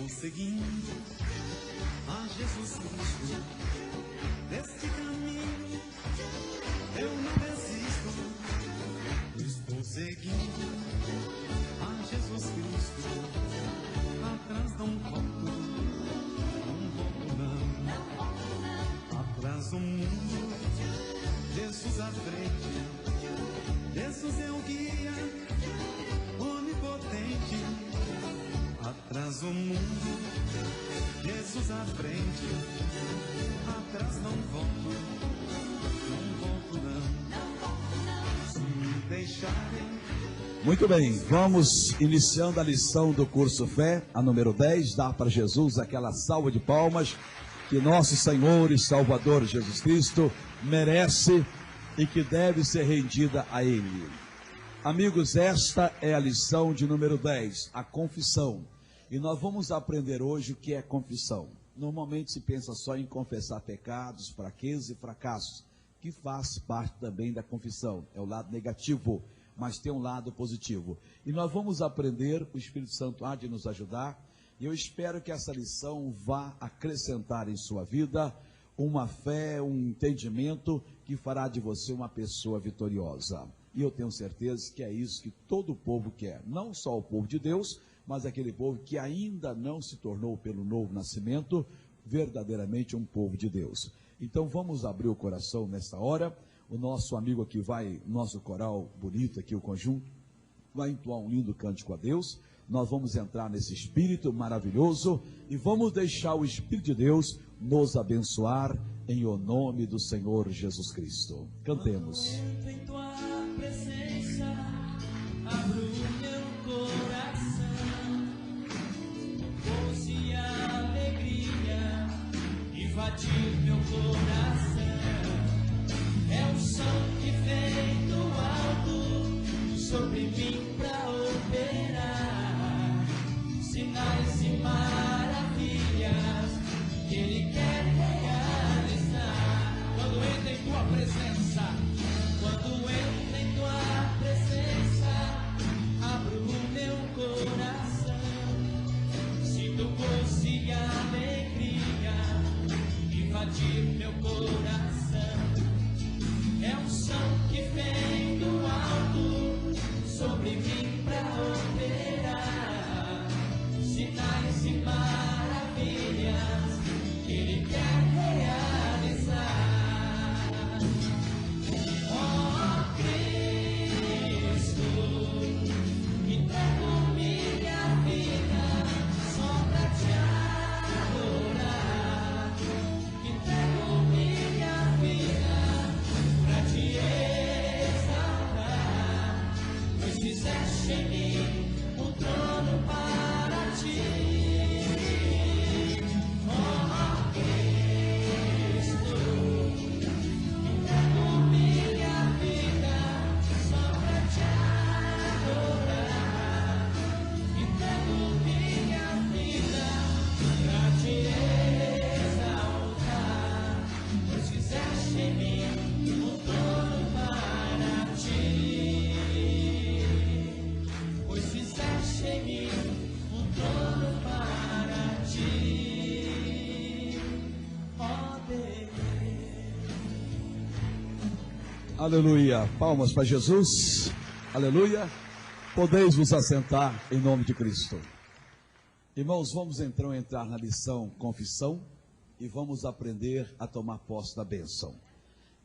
Estou seguindo a Jesus Cristo, neste caminho eu não desisto. Estou seguindo a Jesus Cristo, atrás não volto, não volto não. Atrás do mundo, Jesus à frente, Jesus é o guia onipotente. Atrás do mundo, Jesus à frente, atrás não volto, não. Se me deixarem. Muito bem, vamos iniciando a lição do curso Fé, a número 10, dá para Jesus aquela salva de palmas que nosso Senhor e Salvador Jesus Cristo merece e que deve ser rendida a Ele. Amigos, esta é a lição de número 10, a confissão. E nós vamos aprender hoje o que é confissão. Normalmente se pensa só em confessar pecados, fraquezas e fracassos, que faz parte também da confissão, é o lado negativo, mas tem um lado positivo. E nós vamos aprender, o Espírito Santo há de nos ajudar, e eu espero que essa lição vá acrescentar em sua vida uma fé, um entendimento que fará de você uma pessoa vitoriosa. E eu tenho certeza que é isso que todo o povo quer, não só o povo de Deus, mas aquele povo que ainda não se tornou pelo novo nascimento verdadeiramente um povo de Deus. Então vamos abrir o coração nesta hora. O nosso amigo aqui vai, nosso coral bonito aqui, o conjunto, vai entoar um lindo cântico a Deus. Nós vamos entrar nesse Espírito maravilhoso e vamos deixar o Espírito de Deus nos abençoar em o nome do Senhor Jesus Cristo. Cantemos. Quando entro em tua presença, abro o meu coração, força e alegria invadir meu coração. É um som que vem do alto sobre mim pra operar sinais e maravilhas que Ele quer realizar. Quando entra em tua presença, quando entra em tua presença, abro o meu coração, sinto gozo e alegria invadir meu coração. É um som que vem do alto sobre mim pra operar sinais e maravilhas que Ele quer realizar. Oh Cristo, entrego minha vida só pra te adorar. Entrego minha vida pra te exaltar, pois fizeste em mim um trono para ti. Oh Cristo, entrego minha vida só pra te adorar. Entrego minha vida pra te exaltar, pois fizeste em mim um trono para ti. Pois fizeste em mim um trono para ti. Ó Deus. Aleluia, palmas para Jesus, aleluia. Podeis vos assentar em nome de Cristo. Irmãos, vamos então entrar na lição confissão e vamos aprender a tomar posse da bênção.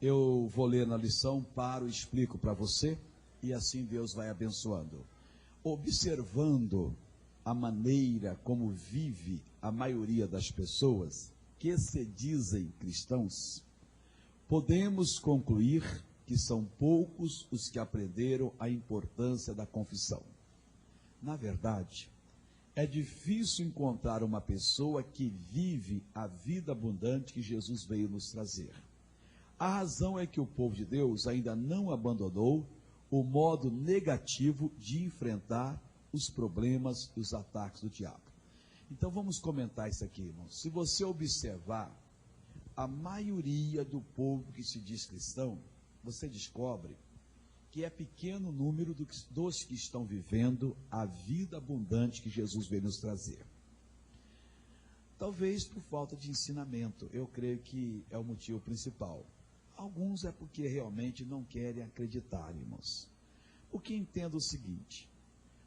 Eu vou ler na lição, paro e explico para você, e assim Deus vai abençoando. Observando a maneira como vive a maioria das pessoas que se dizem cristãos, podemos concluir que são poucos os que aprenderam a importância da confissão. Na verdade, é difícil encontrar uma pessoa que vive a vida abundante que Jesus veio nos trazer. A razão é que o povo de Deus ainda não abandonou o modo negativo de enfrentar os problemas e os ataques do diabo. Então vamos comentar isso aqui, irmãos. Se você observar, a maioria do povo que se diz cristão, você descobre que é pequeno o número dos que estão vivendo a vida abundante que Jesus veio nos trazer. Talvez por falta de ensinamento, eu creio que é o motivo principal. Alguns é porque realmente não querem acreditar, irmãos. Porque entendo o seguinte: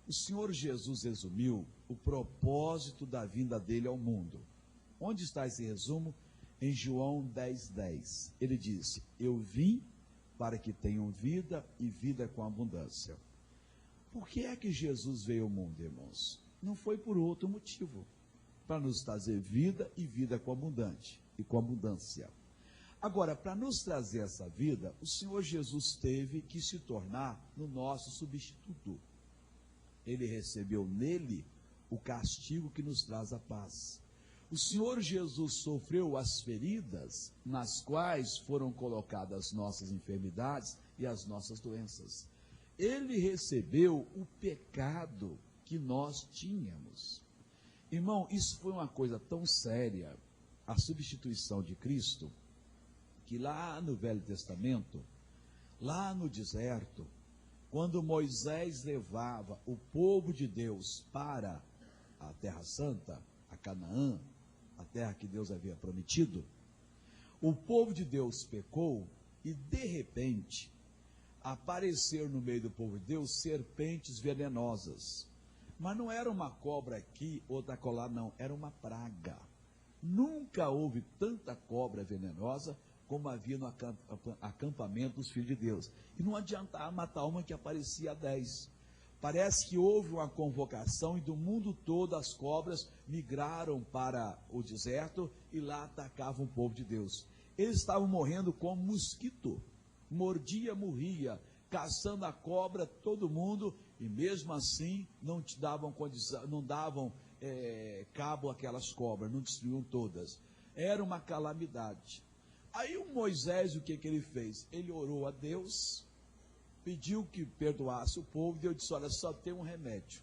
o Senhor Jesus resumiu o propósito da vinda dele ao mundo. Onde está esse resumo? Em João 10:10. Ele disse: eu vim para que tenham vida e vida com abundância. Por que é que Jesus veio ao mundo, irmãos? Não foi por outro motivo. Para nos trazer vida e vida com abundância. Agora, para nos trazer essa vida, o Senhor Jesus teve que se tornar no nosso substituto. Ele recebeu nele o castigo que nos traz a paz. O Senhor Jesus sofreu as feridas nas quais foram colocadas as nossas enfermidades e as nossas doenças. Ele recebeu o pecado que nós tínhamos. Irmão, isso foi uma coisa tão séria, a substituição de Cristo, que lá no Velho Testamento, lá no deserto, quando Moisés levava o povo de Deus para a Terra Santa, a Canaã, a terra que Deus havia prometido, o povo de Deus pecou e de repente apareceram no meio do povo de Deus serpentes venenosas. Mas não era uma cobra aqui, outra colar, não, era uma praga. Nunca houve tanta cobra venenosa como havia no acampamento dos filhos de Deus. E não adiantava matar uma que aparecia 10. Parece que houve uma convocação e do mundo todo as cobras migraram para o deserto e lá atacavam o povo de Deus. Eles estavam morrendo como mosquito, mordia, morria, caçando a cobra, todo mundo, e mesmo assim não te davam condição, não davam cabo àquelas cobras, não destruíam todas. Era uma calamidade. Aí o Moisés, o que ele fez? Ele orou a Deus, pediu que perdoasse o povo, e Deus disse: olha, só tem um remédio.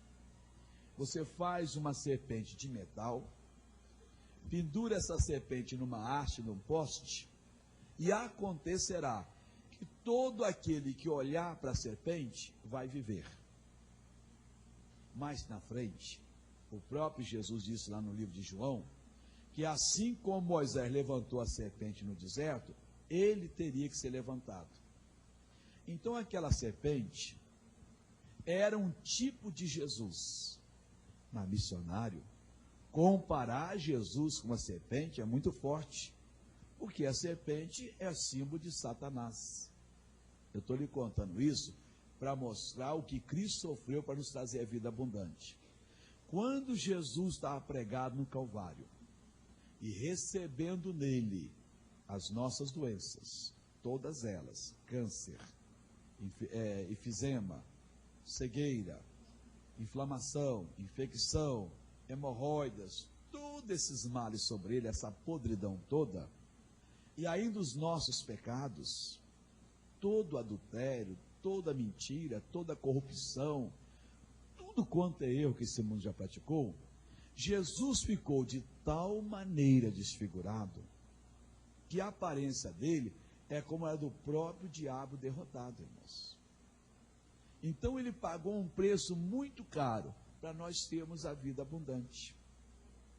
Você faz uma serpente de metal, pendura essa serpente numa haste, num poste, e acontecerá que todo aquele que olhar para a serpente vai viver. Mais na frente, o próprio Jesus disse lá no livro de João, que assim como Moisés levantou a serpente no deserto, ele teria que ser levantado. Então aquela serpente era um tipo de Jesus. Mas missionário, comparar Jesus com uma serpente é muito forte, porque a serpente é símbolo de Satanás. Eu estou lhe contando isso para mostrar o que Cristo sofreu para nos trazer a vida abundante. Quando Jesus estava pregado no Calvário e recebendo nele as nossas doenças, todas elas, câncer, efizema, cegueira, inflamação, infecção, hemorroidas, todos esses males sobre ele, essa podridão toda, e ainda os nossos pecados, todo adultério, toda mentira, toda corrupção, tudo quanto é erro que esse mundo já praticou, Jesus ficou de tal maneira desfigurado, que a aparência dele é como a do próprio diabo derrotado, irmãos. Então ele pagou um preço muito caro para nós termos a vida abundante.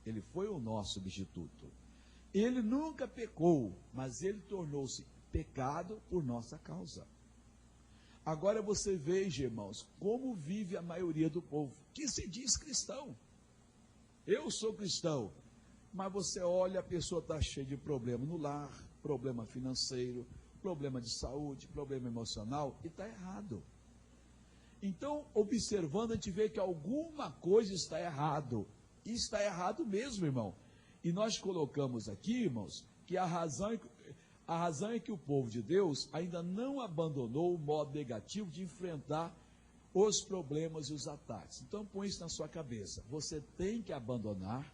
Ele foi o nosso substituto. Ele nunca pecou, mas ele tornou-se pecado por nossa causa. Agora você veja, irmãos, como vive a maioria do povo, que se diz cristão. Eu sou cristão, mas você olha, a pessoa está cheia de problema no lar, problema financeiro, problema de saúde, problema emocional, e está errado. Então, observando, a gente vê que alguma coisa está errado, e está errado mesmo, irmão. E nós colocamos aqui, irmãos, que a razão é que o povo de Deus ainda não abandonou o modo negativo de enfrentar os problemas e os ataques. Então põe isso na sua cabeça. Você tem que abandonar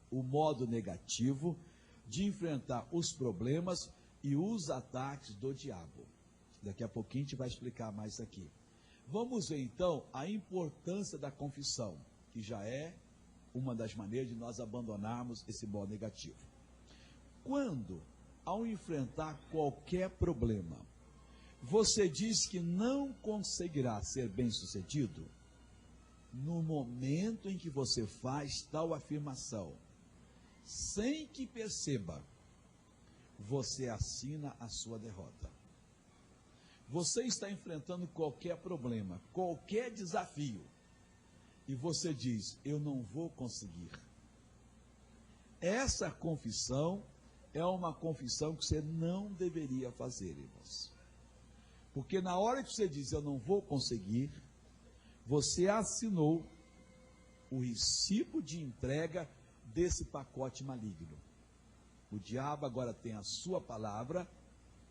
o modo negativo de enfrentar os problemas e os ataques do diabo. Daqui a pouquinho a gente vai explicar mais isso aqui. Vamos ver então a importância da confissão, que já é uma das maneiras de nós abandonarmos esse modo negativo. Quando, ao enfrentar qualquer problema, você diz que não conseguirá ser bem-sucedido, no momento em que você faz tal afirmação, sem que perceba, você assina a sua derrota. Você está enfrentando qualquer problema, qualquer desafio, e você diz, eu não vou conseguir. Essa confissão é uma confissão que você não deveria fazer, irmãos. Porque na hora que você diz, eu não vou conseguir, você assinou o recibo de entrega desse pacote maligno. O diabo agora tem a sua palavra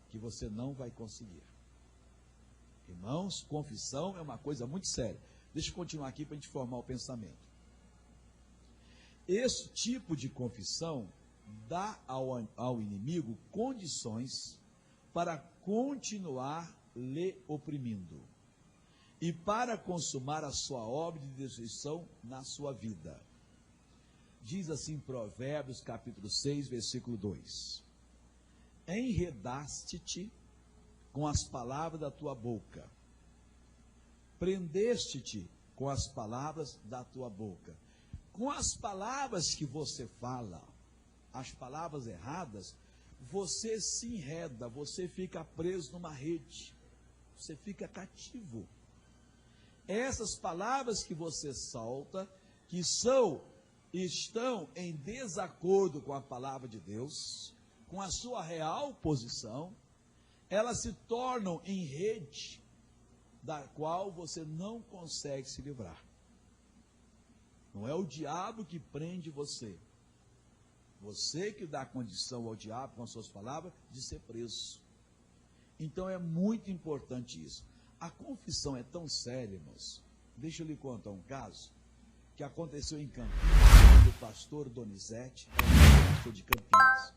que você não vai conseguir. Irmãos, confissão é uma coisa muito séria. Deixa eu continuar aqui para a gente formar o pensamento. Esse tipo de confissão dá ao inimigo condições para continuar lhe oprimindo e para consumar a sua obra de destruição na sua vida. Diz assim Provérbios capítulo 6, versículo 2: enredaste-te com as palavras da tua boca, prendeste-te com as palavras da tua boca. Com as palavras que você fala, as palavras erradas, você se enreda, você fica preso numa rede, você fica cativo. Essas palavras que você solta, que estão em desacordo com a palavra de Deus, com a sua real posição, elas se tornam em rede, da qual você não consegue se livrar. Não é o diabo que prende você. Você que dá condição ao diabo, com as suas palavras, de ser preso. Então é muito importante isso. A confissão é tão séria, irmãos. Deixa eu lhe contar um caso que aconteceu em Campinas, do pastor Donizete, pastor de Campinas.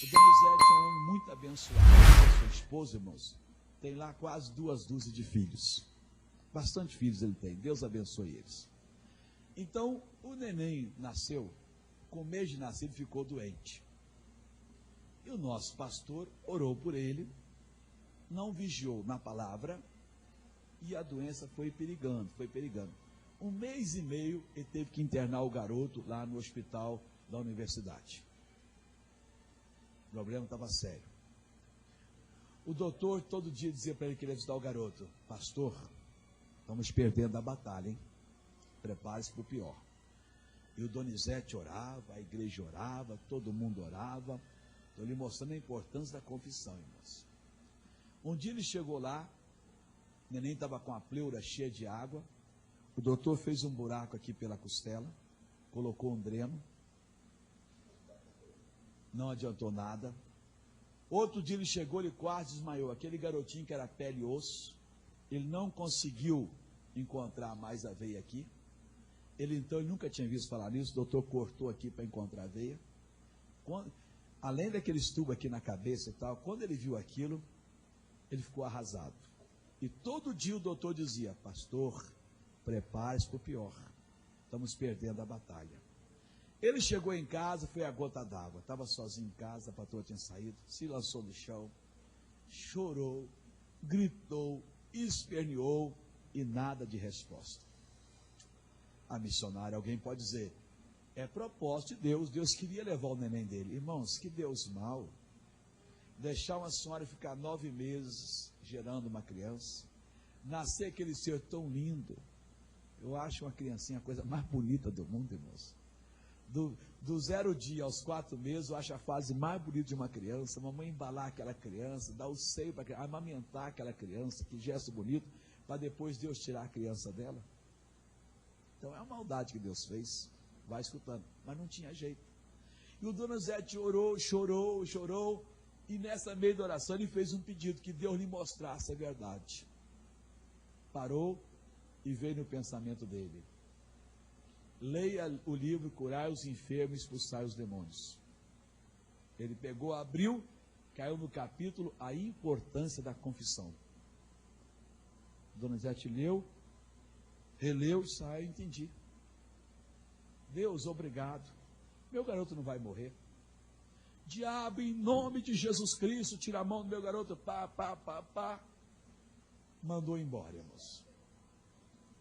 O Donizete é um homem muito abençoado. A sua esposa, irmãos, tem lá quase 2 dúzias de filhos. Bastante filhos ele tem. Deus abençoe eles. Então, o neném nasceu, com 1 mês de nascido ficou doente. E o nosso pastor orou por ele, não vigiou na palavra, e a doença foi perigando. 1 mês e meio, ele teve que internar o garoto lá no hospital da universidade. O problema estava sério. O doutor todo dia dizia para ele que ele ia visitar o garoto: pastor, estamos perdendo a batalha, hein? Prepare-se para o pior. E o Donizete orava, a igreja orava, todo mundo orava. Estou lhe mostrando a importância da confissão, irmãos. Um dia ele chegou lá, o neném estava com a pleura cheia de água. O doutor fez um buraco aqui pela costela, colocou um dreno. Não adiantou nada. Outro dia ele chegou, ele quase desmaiou. Aquele garotinho que era pele e osso, ele não conseguiu encontrar mais a veia aqui. Ele nunca tinha visto falar nisso. O doutor cortou aqui para encontrar a veia. Além daqueles tubos aqui na cabeça e tal, quando ele viu aquilo, ele ficou arrasado. E todo dia o doutor dizia: pastor, prepare-se para o pior. Estamos perdendo a batalha. Ele chegou em casa, foi a gota d'água. Estava sozinho em casa, a patroa tinha saído, se lançou no chão, chorou, gritou, esperneou e nada de resposta. A missionária, alguém pode dizer, é propósito de Deus, Deus queria levar o neném dele. Irmãos, que Deus mau, deixar uma senhora ficar 9 meses gerando uma criança, nascer aquele ser tão lindo. Eu acho uma criancinha a coisa mais bonita do mundo, irmãos. Do 0 dia aos 4 meses, eu acho a fase mais bonita de uma criança. A mamãe embalar aquela criança, dar o seio para amamentar aquela criança, que gesto bonito, para depois Deus tirar a criança dela. Então é uma maldade que Deus fez. Vai escutando, mas não tinha jeito. E o Donizete orou, chorou, e nessa meio da oração ele fez um pedido, que Deus lhe mostrasse a verdade. Parou e veio no pensamento dele: leia o livro Curai os enfermos e expulsai os demônios. Ele pegou, abriu, caiu no capítulo A Importância da Confissão. Donizete leu, releu, saiu, entendi. Deus, obrigado. Meu garoto não vai morrer. Diabo, em nome de Jesus Cristo, tira a mão do meu garoto. Pá. Mandou embora, irmãos.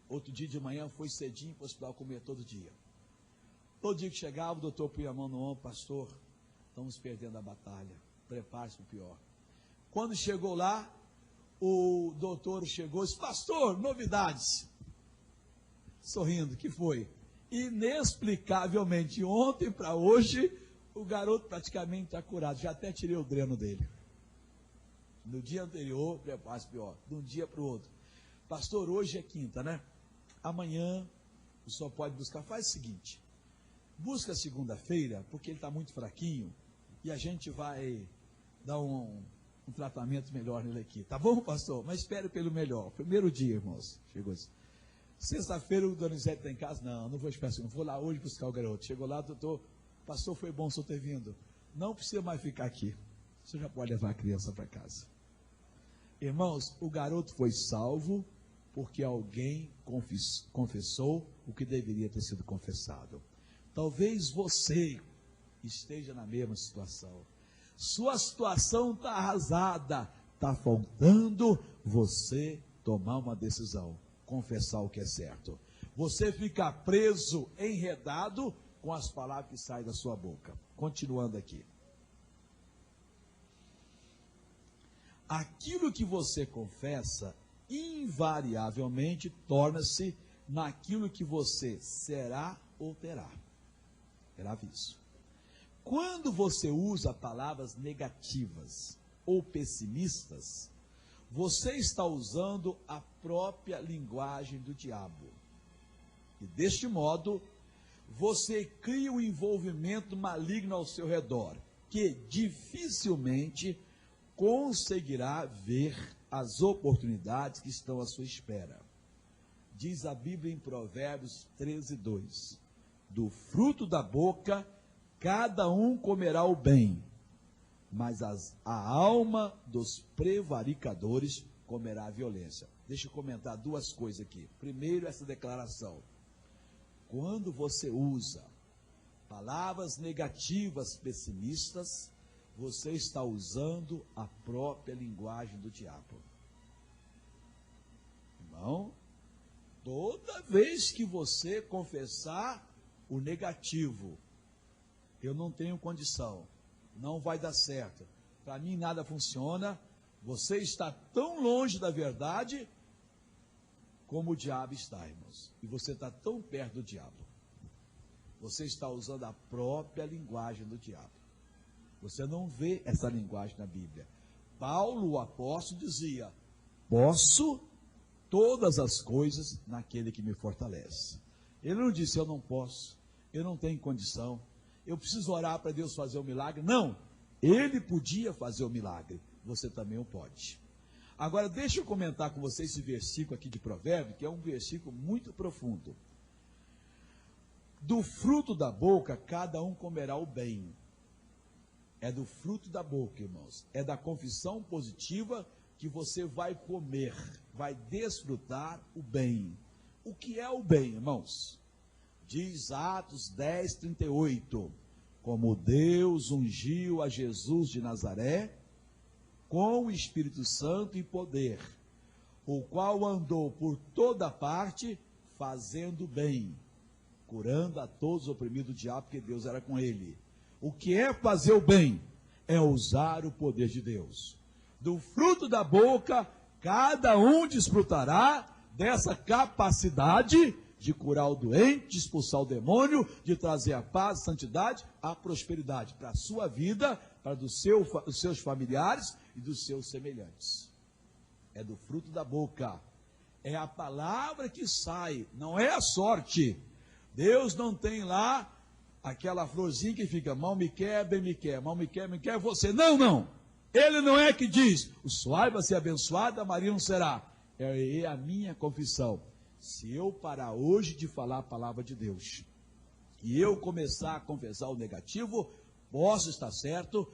Outro dia de manhã foi cedinho para o hospital comer todo dia. Todo dia que chegava, o doutor punha a mão no ombro, pastor, estamos perdendo a batalha, prepare-se para o pior. Quando chegou lá, o doutor chegou e disse, pastor, novidades. Sorrindo, que foi? Inexplicavelmente, ontem para hoje, o garoto praticamente está curado, já até tirei o dreno dele. No dia anterior, prepare-se pior, de um dia para o outro. Pastor, hoje é quinta, né? Amanhã, o senhor pode buscar, faz o seguinte, busca segunda-feira, porque ele está muito fraquinho, e a gente vai dar um tratamento melhor nele aqui. Tá bom, pastor? Mas espere pelo melhor. Primeiro dia, irmãos. Chegou assim. Sexta-feira o Donizete está em casa. Não vou esperar, não vou lá hoje buscar o garoto. Chegou lá, doutor, pastor, foi bom o senhor ter vindo. Não precisa mais ficar aqui. O senhor já pode levar a criança para casa. Irmãos, o garoto foi salvo porque alguém confessou o que deveria ter sido confessado. Talvez você esteja na mesma situação. Sua situação está arrasada, está faltando você tomar uma decisão, confessar o que é certo. Você fica preso, enredado com as palavras que saem da sua boca. Continuando aqui. Aquilo que você confessa, invariavelmente, torna-se naquilo que você será ou terá. Grave isso. Quando você usa palavras negativas ou pessimistas, você está usando a própria linguagem do diabo. E deste modo, você cria um envolvimento maligno ao seu redor, que dificilmente conseguirá ver as oportunidades que estão à sua espera. Diz a Bíblia em Provérbios 13:2, do fruto da boca cada um comerá o bem, mas a alma dos prevaricadores comerá a violência. Deixa eu comentar duas coisas aqui. Primeiro, essa declaração. Quando você usa palavras negativas, pessimistas, você está usando a própria linguagem do diabo. Irmão, toda vez que você confessar o negativo, eu não tenho condição, não vai dar certo, para mim nada funciona, você está tão longe da verdade como o diabo está, irmãos. E você está tão perto do diabo. Você está usando a própria linguagem do diabo. Você não vê essa linguagem na Bíblia. Paulo, o apóstolo, dizia, posso todas as coisas naquele que me fortalece. Ele não disse, eu não posso, eu não tenho condição, eu preciso orar para Deus fazer o milagre. Não, ele podia fazer o milagre, você também o pode. Agora, deixa eu comentar com você esse versículo aqui de Provérbios, que é um versículo muito profundo. Do fruto da boca, cada um comerá o bem. É do fruto da boca, irmãos. É da confissão positiva que você vai comer, vai desfrutar o bem. O que é o bem, irmãos? Diz Atos 10:38, como Deus ungiu a Jesus de Nazaré, com o Espírito Santo e poder, o qual andou por toda parte, fazendo bem, curando a todos os oprimidos do diabo, porque Deus era com ele. O que é fazer o bem? É usar o poder de Deus. Do fruto da boca, cada um desfrutará dessa capacidade de curar o doente, de expulsar o demônio, de trazer a paz, a santidade, a prosperidade para a sua vida, para dos seus familiares e dos seus semelhantes. É do fruto da boca. É a palavra que sai, não é a sorte. Deus não tem lá aquela florzinha que fica, mal me quer, bem me quer, mal me quer você. Não, não. Ele não é que diz, o suave vai ser abençoado, a Maria não será. É a minha confissão. Se eu parar hoje de falar a palavra de Deus, e eu começar a confessar o negativo, posso estar certo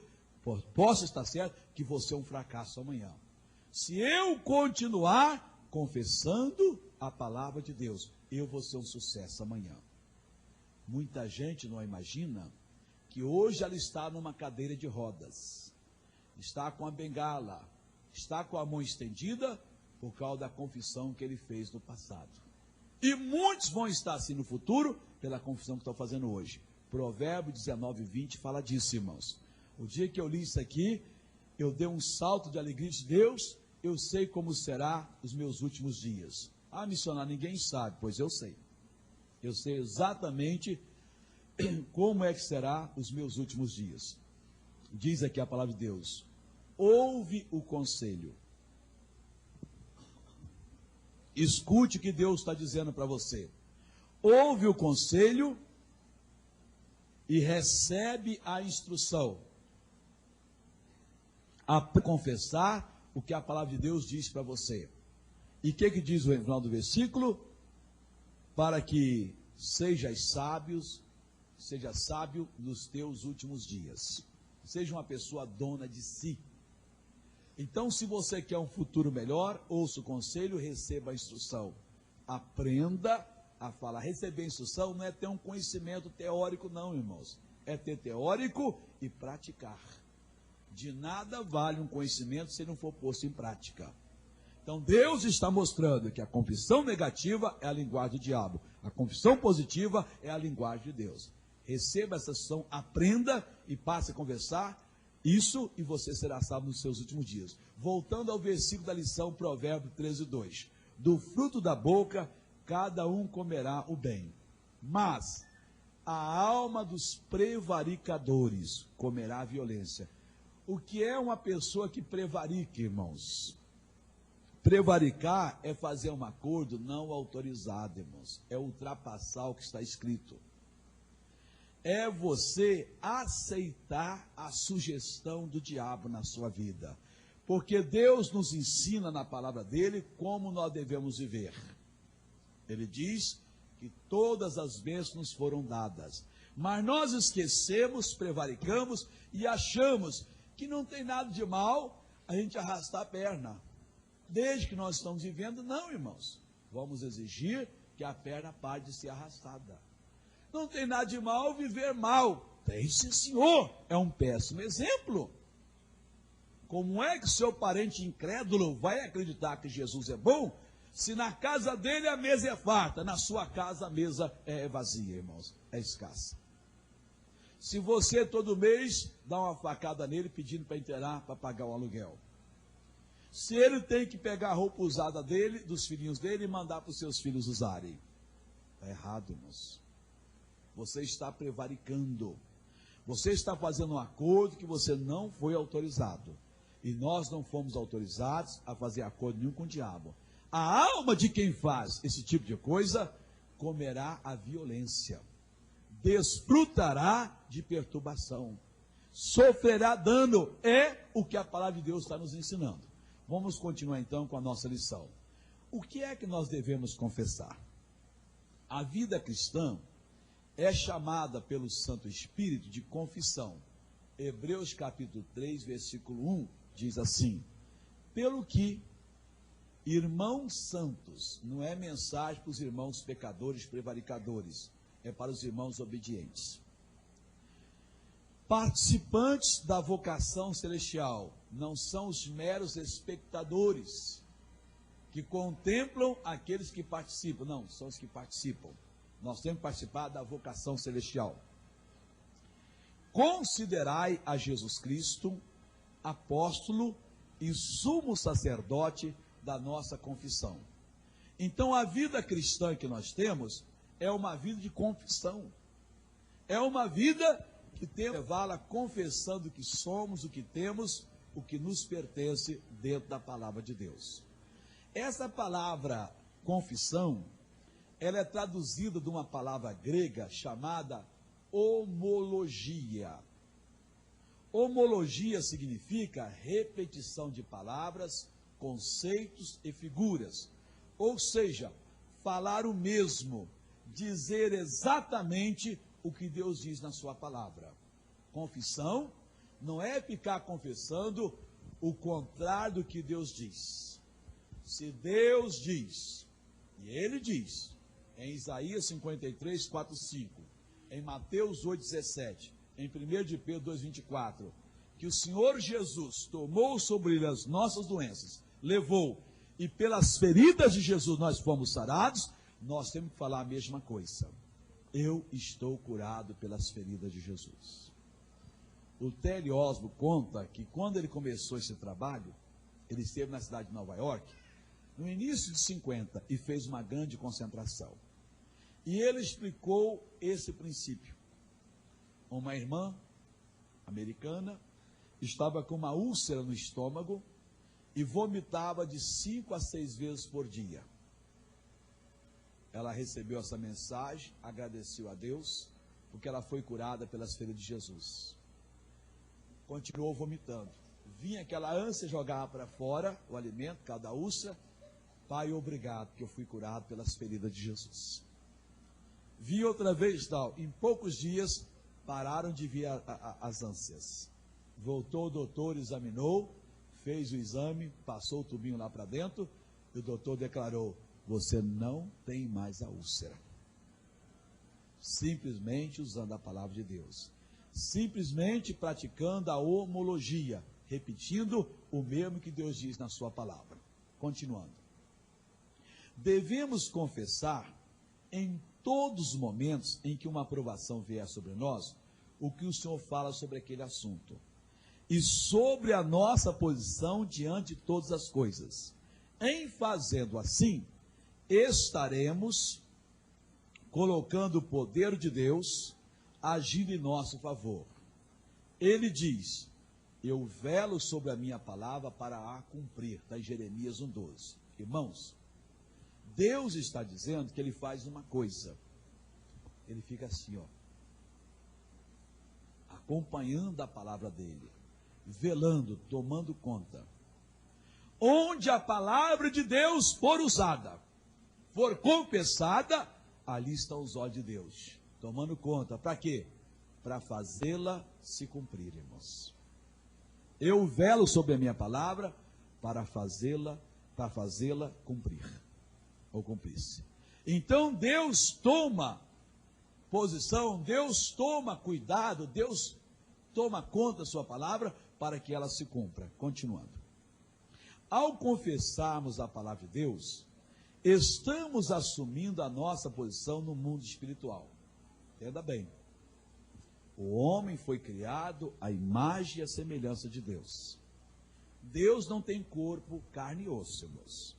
que você é um fracasso amanhã. Se eu continuar confessando a palavra de Deus, eu vou ser um sucesso amanhã. Muita gente não imagina que hoje ela está numa cadeira de rodas, está com a bengala, está com a mão estendida por causa da confissão que ele fez no passado. E muitos vão estar assim no futuro pela confissão que estão fazendo hoje. Provérbio 19, 20 fala disso, irmãos. O dia que eu li isso aqui, eu dei um salto de alegria de Deus, eu sei como será os meus últimos dias. Ah, missionário, ninguém sabe, pois eu sei. Eu sei exatamente como é que será os meus últimos dias. Diz aqui a palavra de Deus: ouve o conselho. Escute o que Deus está dizendo para você. Ouve o conselho e recebe a instrução. A confessar o que a palavra de Deus diz para você. E o que diz o final do versículo? Para que seja sábio nos teus últimos dias. Seja uma pessoa dona de si. Então, se você quer um futuro melhor, ouça o conselho, receba a instrução. Aprenda a falar. Receber instrução não é ter um conhecimento teórico, não, irmãos. É ter teórico e praticar. De nada vale um conhecimento se não for posto em prática. Então, Deus está mostrando que a confissão negativa é a linguagem do diabo. A confissão positiva é a linguagem de Deus. Receba essa instrução, aprenda e passe a conversar isso e você será salvo nos seus últimos dias. Voltando ao versículo da lição, Provérbio 13, 2. Do fruto da boca, cada um comerá o bem. Mas a alma dos prevaricadores comerá a violência. O que é uma pessoa que prevarica, irmãos? Prevaricar é fazer um acordo não autorizado, irmãos. É ultrapassar o que está escrito. É você aceitar a sugestão do diabo na sua vida. Porque Deus nos ensina na palavra dele como nós devemos viver. Ele diz que todas as bênçãos nos foram dadas. Mas nós esquecemos, prevaricamos e achamos que não tem nada de mal a gente arrastar a perna. Desde que nós estamos vivendo, não, irmãos. Vamos exigir que a perna pare de ser arrastada. Não tem nada de mal viver mal. Tem, sim, senhor. É um péssimo exemplo. Como é que seu parente incrédulo vai acreditar que Jesus é bom, se na casa dele a mesa é farta, na sua casa a mesa é vazia, irmãos, é escassa. Se você todo mês dá uma facada nele pedindo para inteirar, para pagar o aluguel. Se ele tem que pegar a roupa usada dele, dos filhinhos dele, e mandar para os seus filhos usarem. Está errado, irmãos. Você está prevaricando. Você está fazendo um acordo que você não foi autorizado. E nós não fomos autorizados a fazer acordo nenhum com o diabo. A alma de quem faz esse tipo de coisa comerá a violência. Desfrutará de perturbação. Sofrerá dano. É o que a palavra de Deus está nos ensinando. Vamos continuar então com a nossa lição. O que é que nós devemos confessar? A vida cristã é chamada pelo Santo Espírito de confissão. Hebreus capítulo 3, versículo 1, diz assim: pelo que, irmãos santos, não é mensagem para os irmãos pecadores, prevaricadores, é para os irmãos obedientes. Participantes da vocação celestial, não são os meros espectadores que contemplam aqueles que participam, não, são os que participam. Nós temos que participar da vocação celestial. Considerai a Jesus Cristo, apóstolo e sumo sacerdote da nossa confissão. Então, a vida cristã que nós temos é uma vida de confissão. É uma vida que temos que levá-la confessando o que somos, o que temos, o que nos pertence dentro da palavra de Deus. Essa palavra confissão, ela é traduzida de uma palavra grega chamada homologia. Homologia significa repetição de palavras, conceitos e figuras. Ou seja, falar o mesmo, dizer exatamente o que Deus diz na sua palavra. Confissão não é ficar confessando o contrário do que Deus diz. Se Deus diz, e Ele diz, em Isaías 53, 4, 5, em Mateus 8, 17, em 1 de Pedro 2, 24, que o Senhor Jesus tomou sobre ele as nossas doenças, levou, e pelas feridas de Jesus nós fomos sarados, nós temos que falar a mesma coisa. eu estou curado pelas feridas de Jesus. O T.L. Osborne conta que quando ele começou esse trabalho, ele esteve na cidade de Nova York, no início de 50, e fez uma grande concentração. E ele explicou esse princípio. Uma irmã americana estava com uma úlcera no estômago e vomitava de 5 a 6 vezes por dia. Ela recebeu essa mensagem, agradeceu a Deus, porque ela foi curada pelas feridas de Jesus. Continuou vomitando. Vinha aquela ânsia, jogava para fora o alimento, cada úlcera. Pai, obrigado, que eu fui curado pelas feridas de Jesus. Vi outra vez, tal, em poucos dias, pararam de vir as ânsias. Voltou o doutor, examinou, fez o exame, passou o tubinho lá para dentro, e o doutor declarou, você não tem mais a úlcera. Simplesmente usando a palavra de Deus. Simplesmente praticando a homologia, repetindo o mesmo que Deus diz na sua palavra. Continuando. Devemos confessar em todos os momentos em que uma aprovação vier sobre nós, o que o Senhor fala sobre aquele assunto. E sobre a nossa posição diante de todas as coisas. Em fazendo assim, estaremos colocando o poder de Deus agindo em nosso favor. Ele diz, eu velo sobre a minha palavra para a cumprir, está em Jeremias 1,12. Irmãos, Deus está dizendo que ele faz uma coisa, ele fica assim, ó, acompanhando a palavra dele, velando, tomando conta. Onde a palavra de Deus for usada, for confessada, ali estão os olhos de Deus, tomando conta. Para quê? Para fazê-la se cumprir, irmãos. Eu velo sobre a minha palavra para fazê-la cumprir, ou cumprir-se. Então Deus toma posição, Deus toma cuidado, Deus toma conta da sua palavra para que ela se cumpra. Continuando. Ao confessarmos a palavra de Deus, estamos assumindo a nossa posição no mundo espiritual. Entenda bem. O homem foi criado à imagem e à semelhança de Deus. Deus não tem corpo, carne e osso, irmãos.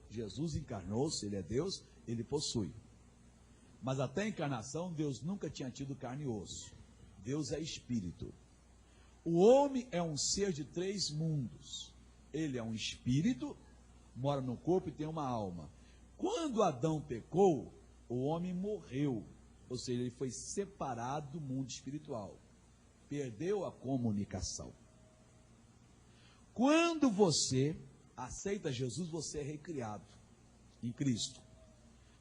Jesus encarnou-se, ele é Deus, ele possui. Mas até a encarnação, Deus nunca tinha tido carne e osso. Deus é espírito. O homem é um ser de 3 mundos. Ele é um espírito, mora no corpo e tem uma alma. Quando Adão pecou, o homem morreu. Ou seja, ele foi separado do mundo espiritual. Perdeu a comunicação. Quando você aceita Jesus, você é recriado em Cristo.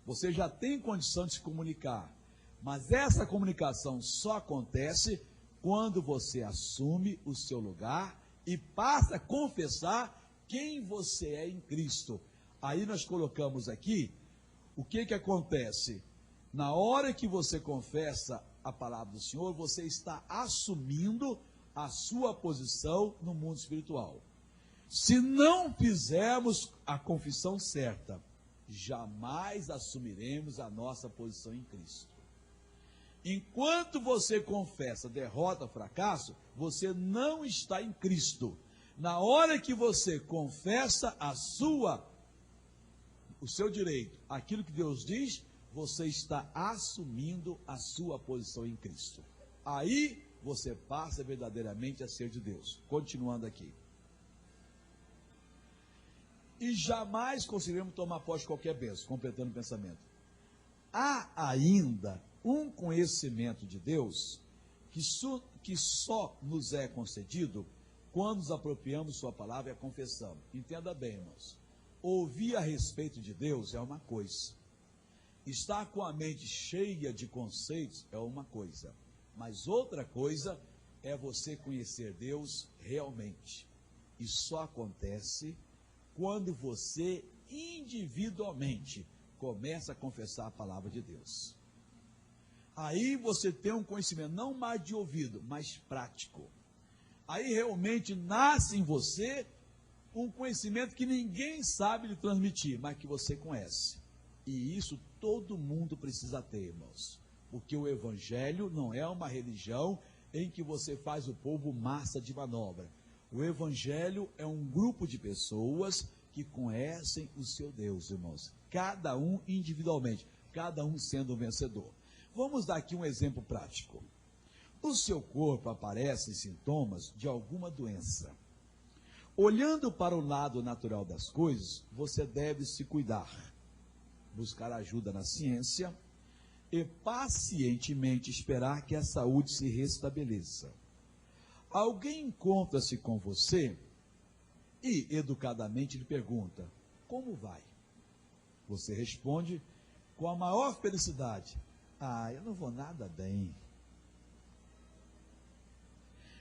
Você já tem condição de se comunicar. Mas essa comunicação só acontece quando você assume o seu lugar e passa a confessar quem você é em Cristo. Aí nós colocamos aqui, o que acontece? Na hora que você confessa a palavra do Senhor, você está assumindo a sua posição no mundo espiritual. Se não fizermos a confissão certa, jamais assumiremos a nossa posição em Cristo. Enquanto você confessa derrota, fracasso, você não está em Cristo. Na hora que você confessa o seu direito, aquilo que Deus diz, você está assumindo a sua posição em Cristo. Aí você passa verdadeiramente a ser de Deus. Continuando aqui. E jamais conseguiremos tomar posse de qualquer bênção, completando o pensamento. Há ainda um conhecimento de Deus que só nos é concedido quando nos apropriamos sua palavra e a confessamos. Entenda bem, irmãos. Ouvir a respeito de Deus é uma coisa. Estar com a mente cheia de conceitos é uma coisa. Mas outra coisa é você conhecer Deus realmente. E só acontece quando você individualmente começa a confessar a palavra de Deus. Aí você tem um conhecimento, não mais de ouvido, mas prático. Aí realmente nasce em você um conhecimento que ninguém sabe lhe transmitir, mas que você conhece. E isso todo mundo precisa ter, irmãos. Porque o Evangelho não é uma religião em que você faz o povo massa de manobra. O Evangelho é um grupo de pessoas que conhecem o seu Deus, irmãos. Cada um individualmente, cada um sendo um vencedor. Vamos dar aqui um exemplo prático. O seu corpo aparecem sintomas de alguma doença. Olhando para o lado natural das coisas, você deve se cuidar, buscar ajuda na ciência e pacientemente esperar que a saúde se restabeleça. Alguém encontra-se com você e educadamente lhe pergunta: como vai? Você responde com a maior felicidade: ah, eu não vou nada bem.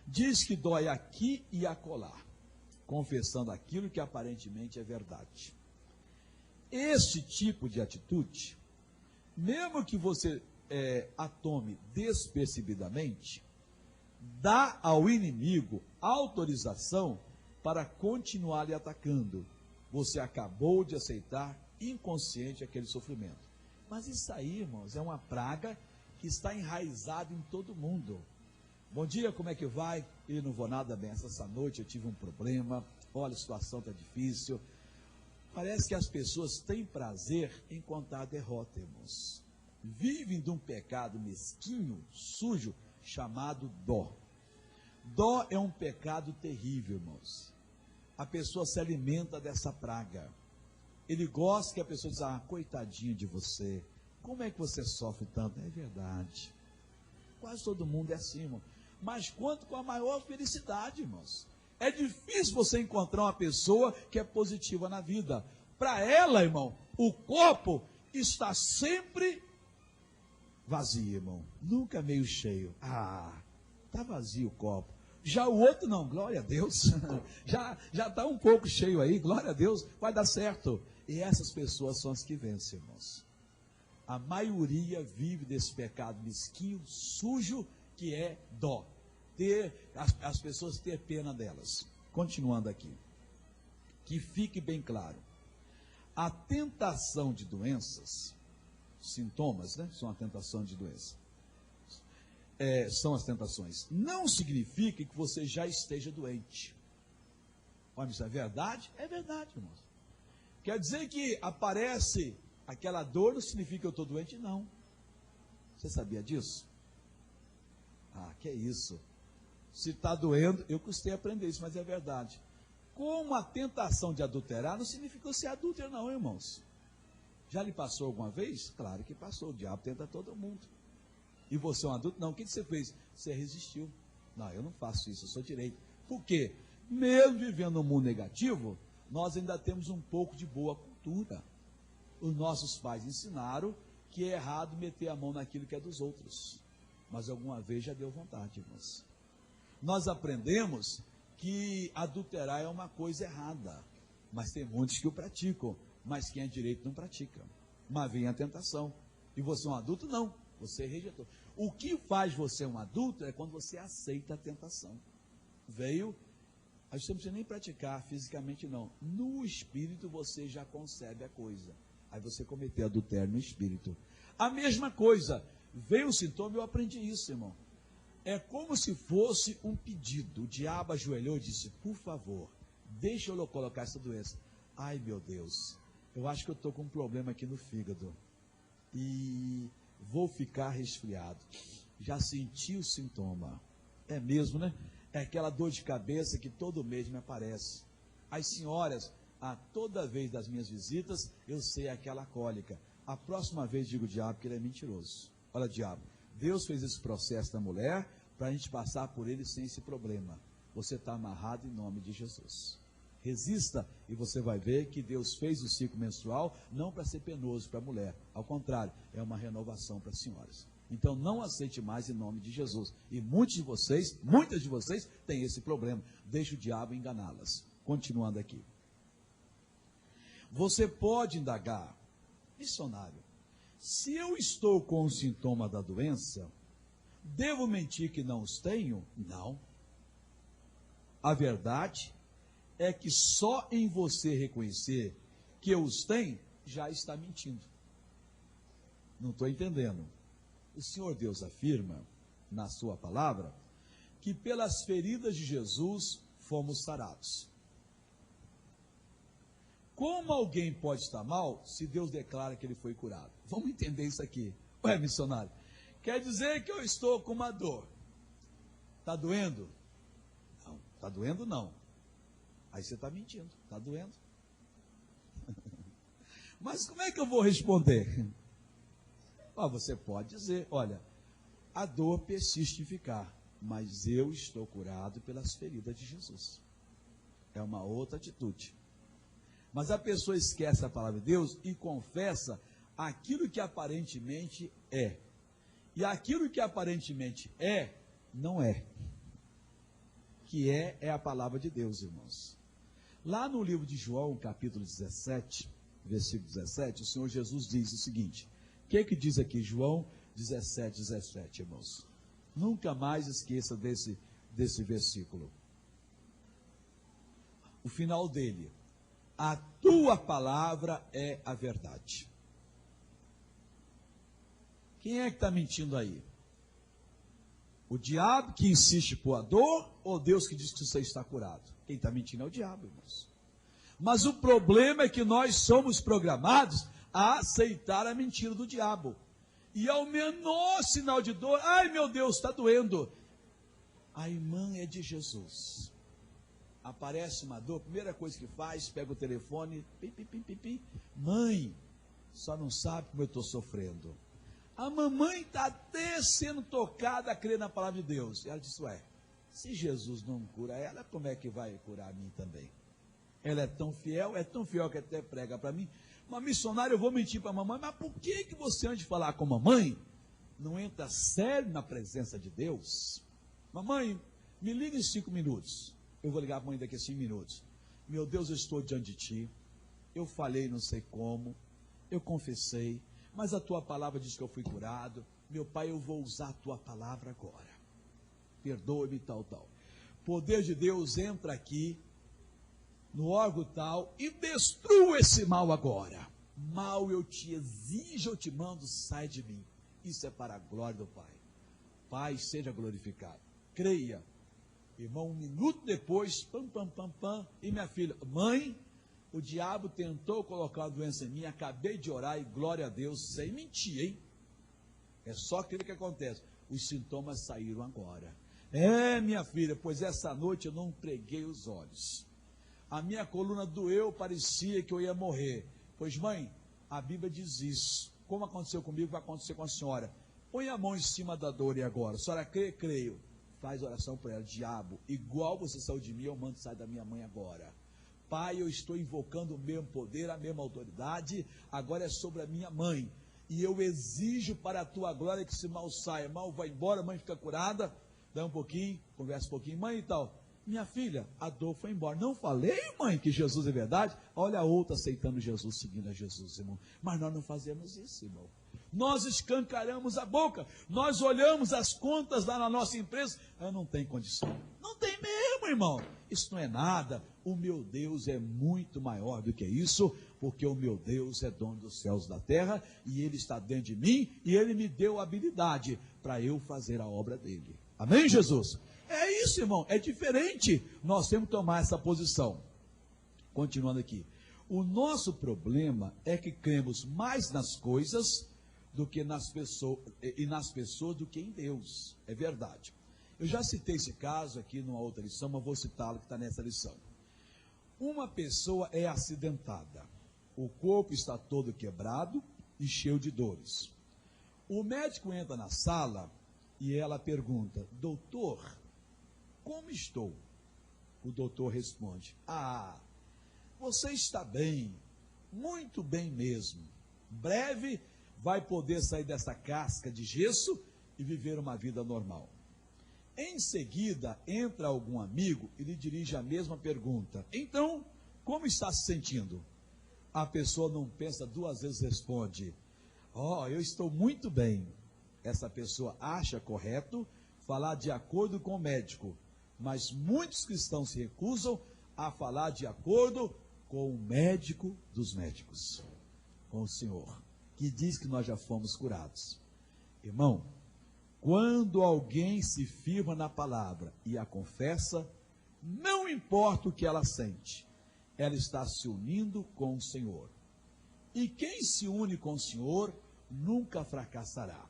Diz que dói aqui e acolá, confessando aquilo que aparentemente é verdade. Este tipo de atitude, mesmo que você a tome despercebidamente, dá ao inimigo autorização para continuar lhe atacando. Você acabou de aceitar inconsciente aquele sofrimento. Mas isso aí, irmãos, é uma praga que está enraizada em todo mundo. Bom dia, como é que vai? Eu não vou nada bem. Essa noite eu tive um problema. Olha, a situação está difícil. Parece que as pessoas têm prazer em contar a derrota, irmãos. Vivem de um pecado mesquinho, sujo, chamado dó. Dó é um pecado terrível, irmãos. A pessoa se alimenta dessa praga. Ele gosta que a pessoa diz: ah, coitadinho de você. Como é que você sofre tanto? É verdade. Quase todo mundo é assim, irmão. Mas quanto com a maior felicidade, irmãos. É difícil você encontrar uma pessoa que é positiva na vida. Para ela, irmão, o copo está sempre vazio, irmão. Nunca meio cheio. Ah, está vazio o copo. Já o outro não, glória a Deus. Já está um pouco cheio aí, glória a Deus, vai dar certo. E essas pessoas são as que vencem, irmãos. A maioria vive desse pecado mesquinho, sujo, que é dó. As pessoas ter pena delas. Continuando aqui. Que fique bem claro. A tentação de doenças, sintomas, né? São a tentação de doença. São as tentações. Não significa que você já esteja doente. Olha, isso é verdade? É verdade, irmãos. Quer dizer que aparece aquela dor, não significa que eu estou doente? Não. Você sabia disso? Ah, que é isso. Se está doendo, eu custei aprender isso, mas é verdade. Como a tentação de adulterar, não significa ser adúltero não, irmãos. Já lhe passou alguma vez? Claro que passou, o diabo tenta todo mundo. E você é um adulto? Não, o que você fez? Você resistiu. Não, eu não faço isso, eu sou direito. Por quê? Mesmo vivendo num mundo negativo, nós ainda temos um pouco de boa cultura. Os nossos pais ensinaram que é errado meter a mão naquilo que é dos outros. Mas alguma vez já deu vontade, irmãos. Nós aprendemos que adulterar é uma coisa errada. Mas tem muitos que o praticam. Mas quem é direito não pratica. Mas vem a tentação. E você é um adulto? Não. Você rejeitou. O que faz você um adulto é quando você aceita a tentação. Veio, a gente não precisa nem praticar fisicamente não. No espírito você já concebe a coisa. Aí você cometeu adultério no espírito. A mesma coisa. Veio o sintoma, eu aprendi isso, irmão. É como se fosse um pedido. O diabo ajoelhou e disse: por favor, deixa eu colocar essa doença. Ai, meu Deus, eu acho que eu estou com um problema aqui no fígado. E vou ficar resfriado. Já senti o sintoma. É mesmo, né? É aquela dor de cabeça que todo mês me aparece. As senhoras, toda vez das minhas visitas, eu sei aquela cólica. A próxima vez digo o diabo que ele é mentiroso. Olha, diabo, Deus fez esse processo da mulher para a gente passar por ele sem esse problema. Você está amarrado em nome de Jesus. Resista e você vai ver que Deus fez o ciclo menstrual não para ser penoso para a mulher. Ao contrário, é uma renovação para as senhoras. Então não aceite mais em nome de Jesus. E muitas de vocês têm esse problema. Deixa o diabo enganá-las. Continuando aqui. Você pode indagar: missionário, se eu estou com o sintoma da doença, devo mentir que não os tenho? Não. A verdade é que só em você reconhecer que eu os tenho, já está mentindo. Não estou entendendo. O Senhor Deus afirma, na sua palavra, que pelas feridas de Jesus fomos sarados. Como alguém pode estar mal se Deus declara que ele foi curado? Vamos entender isso aqui. Ué, missionário, quer dizer que eu estou com uma dor. Está doendo? Não, está doendo não. Aí você está mentindo, está doendo. Mas como é que eu vou responder? Você pode dizer, olha, a dor persiste em ficar, mas eu estou curado pelas feridas de Jesus. É uma outra atitude. Mas a pessoa esquece a palavra de Deus e confessa aquilo que aparentemente é. E aquilo que aparentemente é, não é. Que é a palavra de Deus, irmãos. Lá no livro de João, capítulo 17, versículo 17, o Senhor Jesus diz o seguinte. O que diz aqui João 17, 17, irmãos? Nunca mais esqueça desse versículo. O final dele. A tua palavra é a verdade. Quem é que está mentindo aí? O diabo que insiste por a dor ou Deus que diz que você está curado? Quem está mentindo é o diabo, irmãos. Mas o problema é que nós somos programados a aceitar a mentira do diabo. E ao menor sinal de dor, ai meu Deus, está doendo. A irmã é de Jesus. Aparece uma dor, primeira coisa que faz, pega o telefone, pim, pim, pim, pim, pim. Mãe, só não sabe como eu estou sofrendo. A mamãe está até sendo tocada a crer na palavra de Deus. E ela disse, se Jesus não cura ela, como é que vai curar a mim também? Ela é tão fiel que até prega para mim. Mas missionário, eu vou mentir para a mamãe, mas por que você antes de falar com a mamãe, não entra sério na presença de Deus? Mamãe, me liga em 5 minutos. Eu vou ligar para a mãe daqui a 5 minutos. Meu Deus, eu estou diante de ti. Eu falei não sei como. Eu confessei. Mas a tua palavra diz que eu fui curado. Meu pai, eu vou usar a tua palavra agora. Perdoe-me, tal. Poder de Deus entra aqui, no órgão tal, e destrua esse mal agora. Mal eu te exijo, eu te mando, sai de mim. Isso é para a glória do Pai. Pai, seja glorificado. Creia. Irmão, 1 minuto depois, pam, e minha filha, mãe, o diabo tentou colocar a doença em mim, acabei de orar e glória a Deus, sem mentir, hein? É só aquilo que acontece. Os sintomas saíram agora. Minha filha, pois essa noite eu não preguei os olhos. A minha coluna doeu, parecia que eu ia morrer. Pois mãe, a Bíblia diz isso. Como aconteceu comigo, vai acontecer com a senhora. Põe a mão em cima da dor e agora. A senhora crê? Creio. Faz oração por ela. Diabo, igual você saiu de mim, eu mando sair da minha mãe agora. Pai, eu estou invocando o mesmo poder, a mesma autoridade, agora é sobre a minha mãe. E eu exijo para a tua glória que esse mal saia. Mal vai embora, mãe fica curada. Dá um pouquinho, conversa um pouquinho, mãe e tal. Minha filha, a dor foi embora. Não falei, mãe, que Jesus é verdade? Olha a outra aceitando Jesus, seguindo a Jesus, irmão. Mas nós não fazemos isso, irmão. Nós escancaramos a boca. Nós olhamos as contas lá na nossa empresa. Não tem condição. Não tem mesmo, irmão. Isso não é nada. O meu Deus é muito maior do que isso, porque o meu Deus é dono dos céus e da terra, e Ele está dentro de mim, e Ele me deu habilidade para eu fazer a obra dEle. Amém, Jesus? É isso, irmão. É diferente. Nós temos que tomar essa posição. Continuando aqui. O nosso problema é que cremos mais nas coisas do que nas pessoas do que em Deus. É verdade. Eu já citei esse caso aqui numa outra lição, mas vou citá-lo que está nessa lição. Uma pessoa é acidentada. O corpo está todo quebrado e cheio de dores. O médico entra na sala e ela pergunta, doutor, como estou? O doutor responde, você está bem, muito bem mesmo. Breve vai poder sair dessa casca de gesso e viver uma vida normal. Em seguida, entra algum amigo e lhe dirige a mesma pergunta. Então, como está se sentindo? A pessoa não pensa 2 vezes, responde, eu estou muito bem. Essa pessoa acha correto falar de acordo com o médico, mas muitos cristãos se recusam a falar de acordo com o médico dos médicos, com o Senhor, que diz que nós já fomos curados. Irmão, quando alguém se firma na palavra e a confessa, não importa o que ela sente, ela está se unindo com o Senhor. E quem se une com o Senhor nunca fracassará.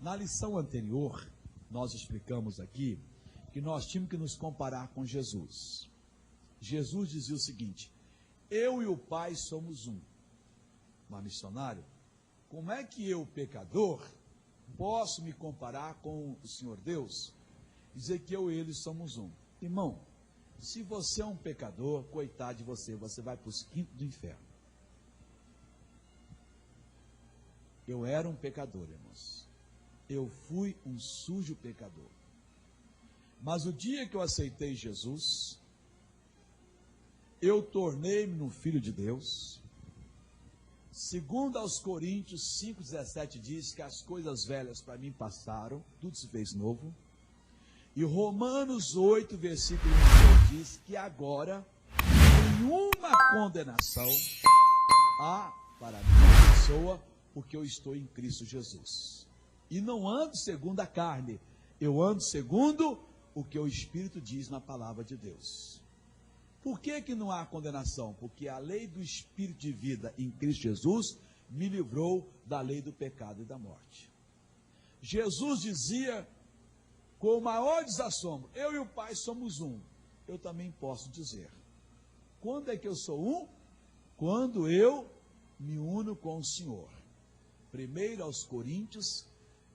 Na lição anterior, nós explicamos aqui que nós tínhamos que nos comparar com Jesus. Jesus dizia o seguinte: eu e o Pai somos um. Mas, missionário, como é que eu, pecador, posso me comparar com o Senhor Deus? Dizer que eu e ele somos um. Irmão, se você é um pecador, coitado de você, você vai para os quintos do inferno. Eu era um pecador, irmãos. Eu fui um sujo pecador. Mas o dia que eu aceitei Jesus, eu tornei-me no Filho de Deus. Segundo aos Coríntios 5,17 diz que as coisas velhas para mim passaram, tudo se fez novo. E Romanos 8, versículo 1 diz que agora nenhuma condenação há para a minha pessoa, porque eu estou em Cristo Jesus. E não ando segundo a carne, eu ando segundo o que o Espírito diz na palavra de Deus. Por que que não há condenação? Porque a lei do Espírito de vida em Cristo Jesus me livrou da lei do pecado e da morte. Jesus dizia com o maior desassombro: eu e o Pai somos um. Eu também posso dizer. Quando é que eu sou um? Quando eu me uno com o Senhor. 1 aos Coríntios,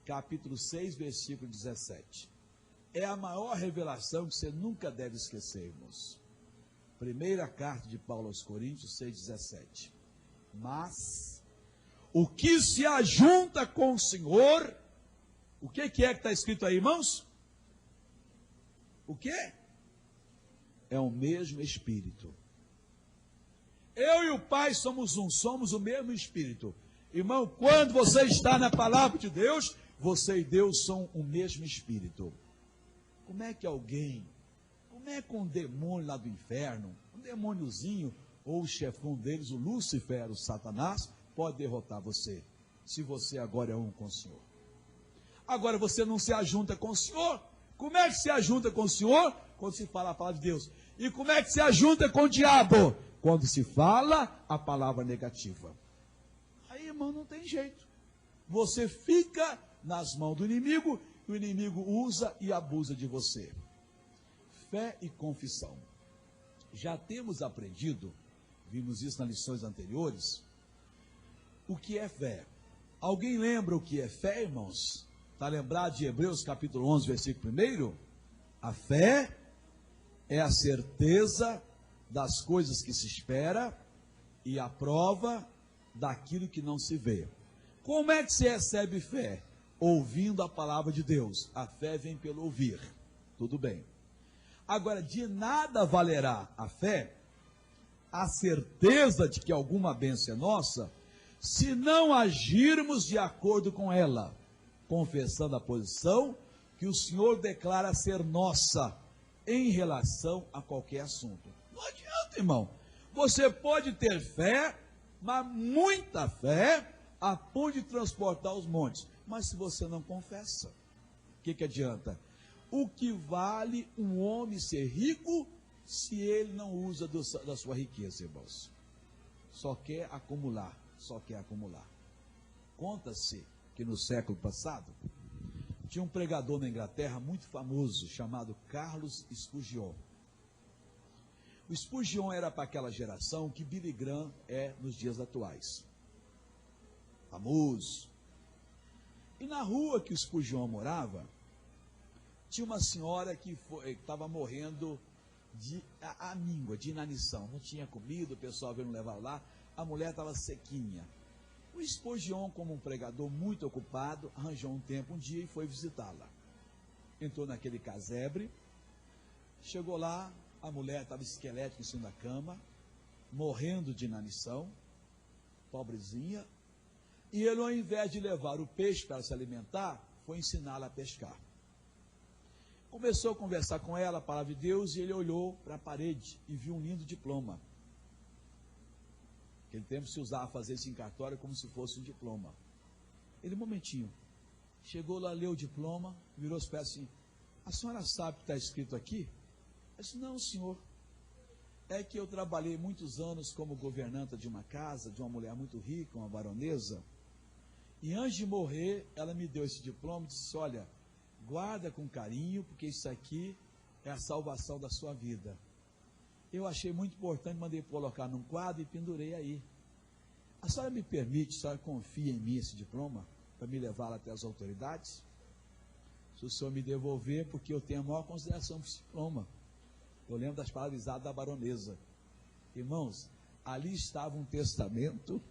capítulo 6, versículo 17. É a maior revelação que você nunca deve esquecer, irmãos. Primeira carta de Paulo aos Coríntios 6,17. Mas o que se ajunta com o Senhor, o que é que está escrito aí, irmãos? O que? É o mesmo Espírito. Eu e o Pai somos um, somos o mesmo Espírito. Irmão, quando você está na palavra de Deus, você e Deus são o mesmo Espírito. Como é que alguém, como é que um demônio lá do inferno, um demôniozinho, ou o chefão deles, o Lúcifer, o Satanás, pode derrotar você, se você agora é um com o Senhor? Agora você não se ajunta com o Senhor. Como é que se ajunta com o Senhor? Quando se fala a palavra de Deus. E como é que se ajunta com o diabo? Quando se fala a palavra negativa. Aí, irmão, não tem jeito. Você fica nas mãos do inimigo, e o inimigo usa e abusa de você. Fé e confissão. Já temos aprendido, vimos isso nas lições anteriores, o que é fé. Alguém lembra o que é fé, irmãos? Está lembrado de Hebreus capítulo 11, versículo 1? A fé é a certeza das coisas que se espera e a prova daquilo que não se vê. Como é que se recebe fé? Ouvindo a palavra de Deus. A fé vem pelo ouvir. Tudo bem. Agora, de nada valerá a fé, a certeza de que alguma bênção é nossa, se não agirmos de acordo com ela, confessando a posição que o Senhor declara ser nossa em relação a qualquer assunto. Não adianta, irmão. Você pode ter fé, mas muita fé, a ponto de transportar os montes. Mas se você não confessa, o que adianta? O que vale um homem ser rico se ele não usa da sua riqueza, irmãos? Só quer acumular, só quer acumular. Conta-se que no século passado, tinha um pregador na Inglaterra muito famoso, chamado Carlos Spurgeon. O Spurgeon era para aquela geração que Billy Graham é nos dias atuais. Famoso. E na rua que o Spurgeon morava, tinha uma senhora que estava morrendo de amíngua, de inanição. Não tinha comida, o pessoal veio levar lá, a mulher estava sequinha. O Spurgeon, como um pregador muito ocupado, arranjou um tempo, um dia, e foi visitá-la. Entrou naquele casebre, chegou lá, a mulher estava esquelética em cima da cama, morrendo de inanição, pobrezinha, e ele, ao invés de levar o peixe para se alimentar, foi ensiná-la a pescar. Começou a conversar com ela, a palavra de Deus, e ele olhou para a parede e viu um lindo diploma. Naquele tempo se usava fazer isso em cartório como se fosse um diploma. Ele, um momentinho, Chegou lá, leu o diploma, virou os pés assim, a senhora sabe o que está escrito aqui? Eu disse, não, senhor. É que eu trabalhei muitos anos como governanta de uma casa, de uma mulher muito rica, uma baronesa, e antes de morrer, ela me deu esse diploma e disse, olha, guarda com carinho, porque isso aqui é a salvação da sua vida. Eu achei muito importante, mandei colocar num quadro e pendurei aí. A senhora me permite, a senhora confia em mim esse diploma, para me levar até as autoridades? Se o senhor me devolver, porque eu tenho a maior consideração por esse diploma. Eu lembro das palavras da baronesa. Irmãos, ali estava um testamento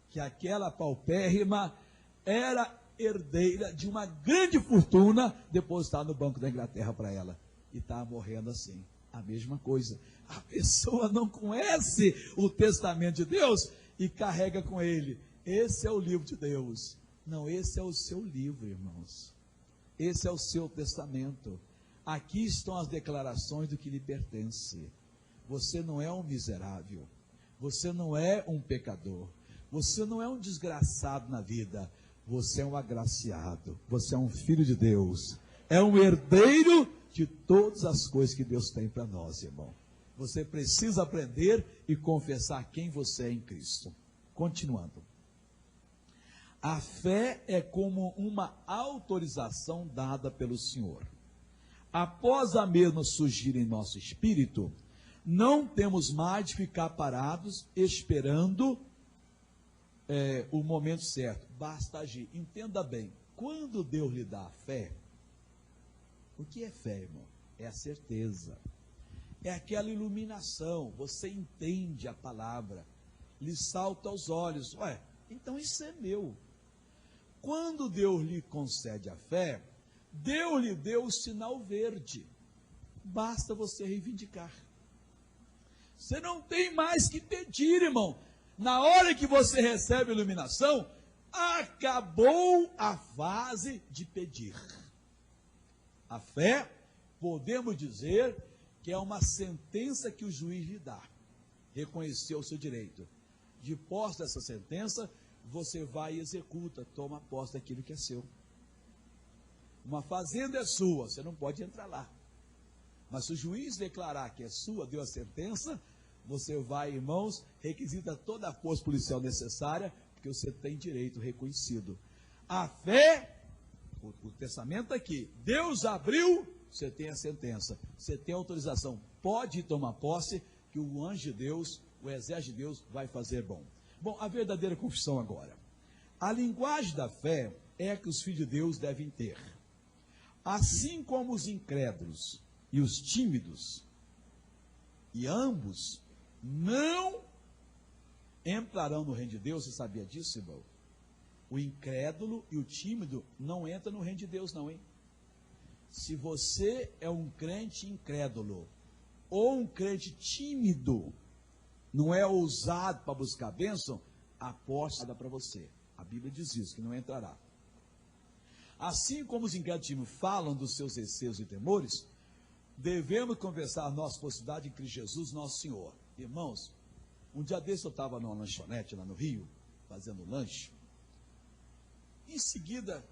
que aquela paupérrima era herdeira de uma grande fortuna depositada no Banco da Inglaterra para ela. E estava morrendo assim. A mesma coisa. A pessoa não conhece o testamento de Deus e carrega com ele. Esse é o livro de Deus. Não, esse é o seu livro, irmãos. Esse é o seu testamento. Aqui estão as declarações do que lhe pertence. Você não é um miserável. Você não é um pecador. Você não é um desgraçado na vida. Você é um agraciado. Você é um filho de Deus. É um herdeiro de todas as coisas que Deus tem para nós, irmão. Você precisa aprender e confessar quem você é em Cristo. Continuando. A fé é como uma autorização dada pelo Senhor. Após a mesma surgir em nosso espírito, não temos mais de ficar parados esperando o momento certo. Basta agir. Entenda bem, quando Deus lhe dá a fé, o que é fé, irmão? É a certeza. É aquela iluminação. Você entende a palavra, lhe salta aos olhos. Ué, então isso é meu. Quando Deus lhe concede a fé, Deus lhe deu o sinal verde. Basta você reivindicar. Você não tem mais que pedir, irmão. Na hora que você recebe a iluminação, acabou a fase de pedir. A fé, podemos dizer, que é uma sentença que o juiz lhe dá. Reconheceu o seu direito. De posse dessa sentença, você vai e executa, toma posse daquilo que é seu. Uma fazenda é sua, você não pode entrar lá. Mas se o juiz declarar que é sua, deu a sentença, você vai, irmãos, requisita toda a força policial necessária, porque você tem direito reconhecido. A fé, o testamento aqui, Deus abriu, você tem a sentença, você tem a autorização, pode tomar posse, que o anjo de Deus, o exército de Deus vai fazer bom. Bom, a verdadeira confissão agora. A linguagem da fé é a que os filhos de Deus devem ter. Assim como os incrédulos e os tímidos, e ambos não entrarão no reino de Deus. Você sabia disso, irmão? O incrédulo e o tímido não entram no reino de Deus, não, hein? Se você é um crente incrédulo ou um crente tímido, não é ousado para buscar a bênção, a aposta para você. A Bíblia diz isso, que não entrará. Assim como os incrédulos falam dos seus receios e temores, devemos confessar a nossa possibilidade em Cristo Jesus, nosso Senhor. Irmãos, um dia desse eu estava numa lanchonete lá no Rio, fazendo lanche. Em seguida,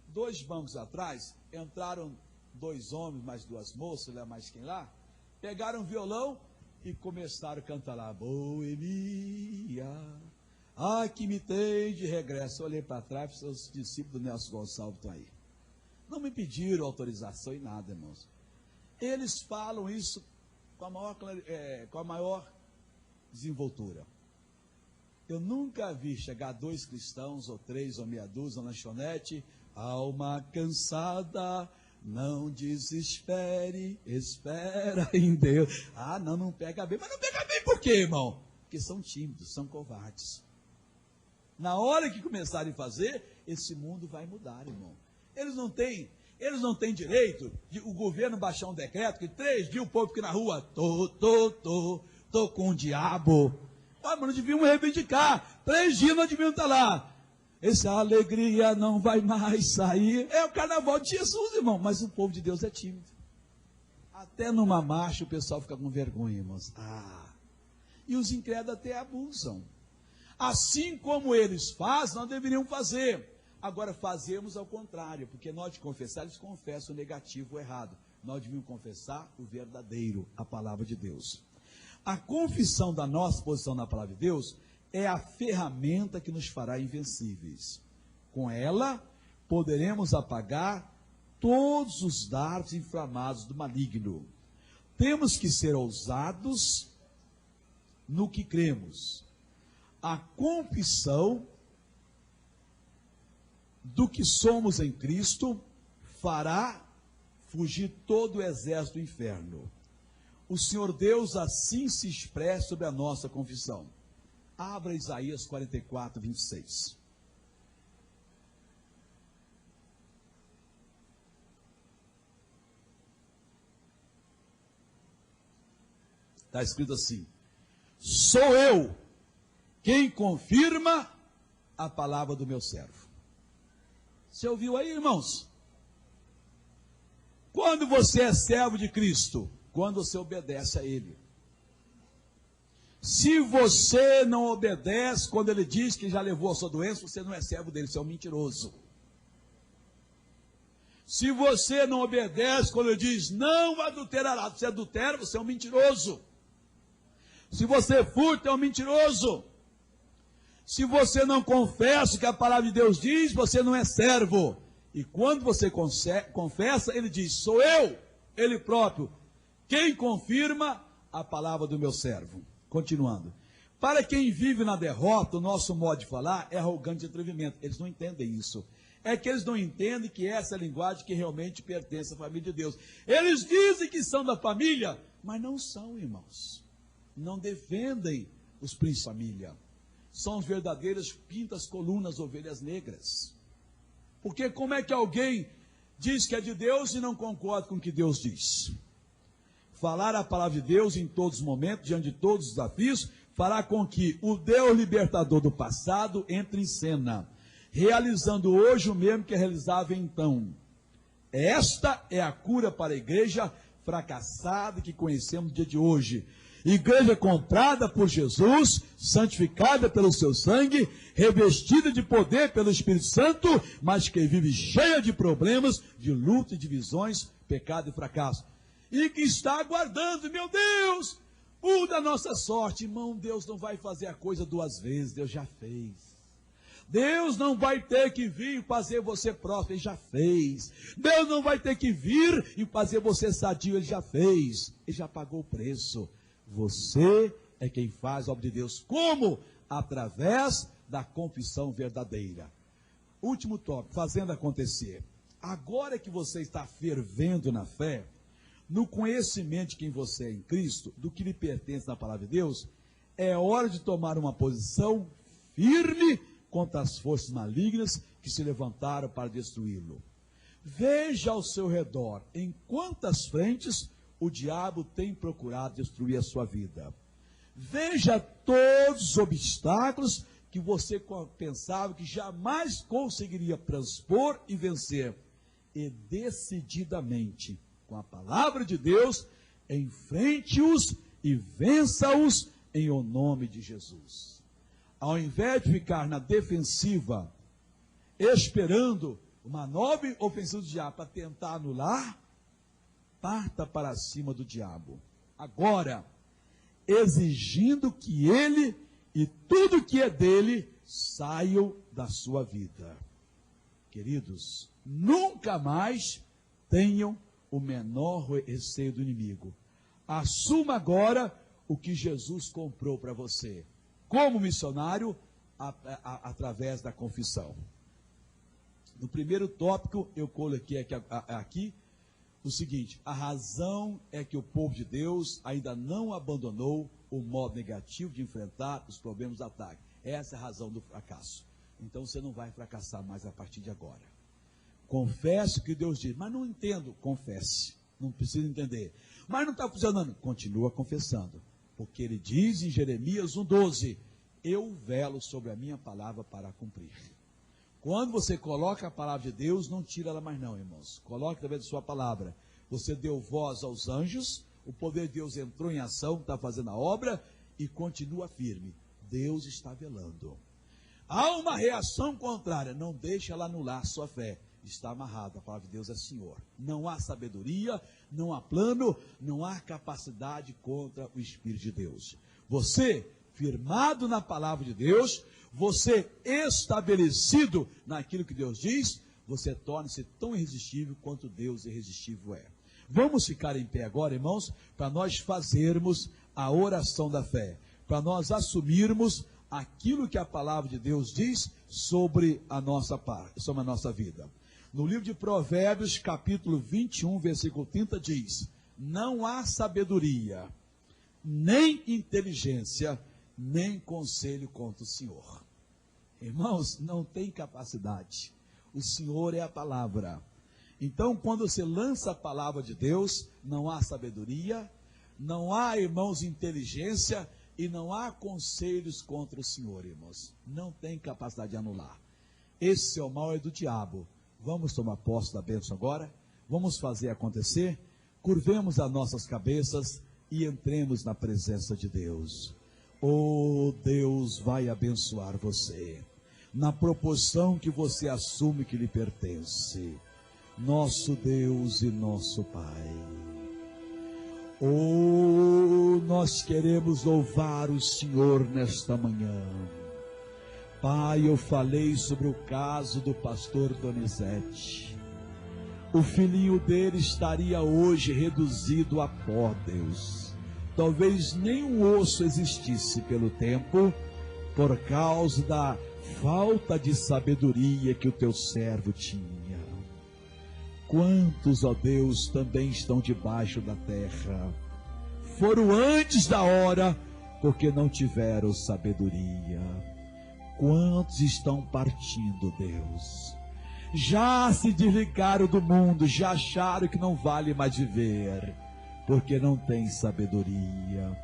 2 bancos atrás, entraram 2 homens, mais 2 moças, mais quem lá, pegaram um violão e começaram a cantar lá, Boemia, que me tem de regresso. Eu olhei para trás, os discípulos do Nelson Gonçalves estão aí. Não me pediram autorização em nada, irmãos. Eles falam isso com a maior desenvoltura. Eu nunca vi chegar 2 cristãos, ou 3, ou meia dúzia, na lanchonete, alma cansada, não desespere, espera em Deus. Não pega bem. Mas não pega bem por quê, irmão? Porque são tímidos, são covardes. Na hora que começarem a fazer, esse mundo vai mudar, irmão. Eles não têm direito de o governo baixar um decreto que 3 dias o povo fica na rua, tô com o diabo. Mas não deviam reivindicar. 3 dias não deviam estar lá. Essa alegria não vai mais sair. É o carnaval de Jesus, irmão. Mas o povo de Deus é tímido. Até numa marcha o pessoal fica com vergonha, irmãos. E os incrédulos até abusam. Assim como eles fazem, nós deveríamos fazer. Agora, fazemos ao contrário, porque nós de confessar, eles confessam o negativo, o errado. Nós devíamos confessar o verdadeiro, a palavra de Deus. A confissão da nossa posição na palavra de Deus é a ferramenta que nos fará invencíveis. Com ela, poderemos apagar todos os dardos inflamados do maligno. Temos que ser ousados no que cremos. A confissão do que somos em Cristo fará fugir todo o exército do inferno. O Senhor Deus assim se expressa sobre a nossa confissão. Abra Isaías 44, 26. Está escrito assim: sou eu quem confirma a palavra do meu servo. Você ouviu aí, irmãos? Quando você é servo de Cristo? Quando você obedece a Ele. Se você não obedece, quando Ele diz que já levou a sua doença, você não é servo dele, você é um mentiroso. Se você não obedece, quando Ele diz, não adulterará, você adultera, você é um mentiroso. Se você furta, é um mentiroso. Se você não confessa o que a palavra de Deus diz, você não é servo. E quando você confessa, Ele diz, sou eu, Ele próprio, quem confirma a palavra do meu servo. Continuando. Para quem vive na derrota, o nosso modo de falar é arrogante de atrevimento. Eles não entendem isso. É que eles não entendem que essa é a linguagem que realmente pertence à família de Deus. Eles dizem que são da família, mas não são, irmãos. Não defendem os príncipes da família. São as verdadeiras pintas, colunas, ovelhas negras. Porque como é que alguém diz que é de Deus e não concorda com o que Deus diz? Falar a palavra de Deus em todos os momentos, diante de todos os desafios, fará com que o Deus libertador do passado entre em cena, realizando hoje o mesmo que realizava então. Esta é a cura para a igreja fracassada que conhecemos no dia de hoje. Igreja comprada por Jesus, santificada pelo seu sangue, revestida de poder pelo Espírito Santo, mas que vive cheia de problemas, de luta e divisões, pecado e fracasso. E que está aguardando, meu Deus, muda a nossa sorte. Irmão, Deus não vai fazer a coisa duas vezes, Deus já fez. Deus não vai ter que vir fazer você próspero, Ele já fez. Deus não vai ter que vir e fazer você sadio, Ele já fez. Ele já pagou o preço. Você é quem faz a obra de Deus. Como? Através da confissão verdadeira. Último tópico, fazendo acontecer. Agora que você está fervendo na fé, no conhecimento de quem você é em Cristo, do que lhe pertence na palavra de Deus, é hora de tomar uma posição firme contra as forças malignas que se levantaram para destruí-lo. Veja ao seu redor em quantas frentes o diabo tem procurado destruir a sua vida. Veja todos os obstáculos que você pensava que jamais conseguiria transpor e vencer. E decididamente, com a palavra de Deus, enfrente-os e vença-os em o nome de Jesus. Ao invés de ficar na defensiva, esperando uma nova ofensiva do diabo para tentar anular, parta para cima do diabo. Agora, exigindo que ele e tudo que é dele saiam da sua vida. Queridos, nunca mais tenham o menor receio do inimigo. Assuma agora o que Jesus comprou para você, como missionário, através da confissão. No primeiro tópico, eu coloquei aqui o seguinte: a razão é que o povo de Deus ainda não abandonou o modo negativo de enfrentar os problemas do ataque. Essa é a razão do fracasso. Então você não vai fracassar mais a partir de agora. Confesse o que Deus diz, mas não entendo, confesse, não precisa entender. Mas não está funcionando, continua confessando, porque ele diz em Jeremias 1,12, eu velo sobre a minha palavra para cumprir. Quando você coloca a palavra de Deus, não tira ela mais não, irmãos. Coloque através de sua palavra. Você deu voz aos anjos, o poder de Deus entrou em ação, está fazendo a obra e continua firme. Deus está velando. há uma reação contrária, não deixa ela anular sua fé. Está amarrado, a palavra de Deus é Senhor. Não há sabedoria, não há plano, não há capacidade contra o Espírito de Deus. Você, firmado na palavra de Deus, você estabelecido naquilo que Deus diz, você torna-se tão irresistível quanto Deus irresistível é. Vamos ficar em pé agora, irmãos, para nós fazermos a oração da fé, para nós assumirmos aquilo que a palavra de Deus diz sobre a nossa parte, sobre a nossa vida. No livro de Provérbios, capítulo 21, versículo 30, diz: não há sabedoria, nem inteligência, nem conselho contra o Senhor. Irmãos, não tem capacidade. O Senhor é a palavra. Então, quando você lança a palavra de Deus, não há sabedoria, não há, irmãos, inteligência, e não há conselhos contra o Senhor, irmãos. Não tem capacidade de anular. Esse é o mal, é do diabo. Vamos tomar posse da bênção agora? Vamos fazer acontecer? Curvemos as nossas cabeças e entremos na presença de Deus. Oh, Deus vai abençoar você, na proporção que você assume que lhe pertence. Nosso Deus e nosso Pai. Oh, nós queremos louvar o Senhor nesta manhã. Pai, eu falei sobre o caso do pastor Donizete. O filhinho dele estaria hoje reduzido a pó, Deus. Talvez nem um osso existisse pelo tempo, por causa da falta de sabedoria que o teu servo tinha. Quantos, ó Deus, também estão debaixo da terra? Foram antes da hora, porque não tiveram sabedoria. Quantos estão partindo, Deus? Já se desligaram do mundo, já acharam que não vale mais viver, porque não tem sabedoria.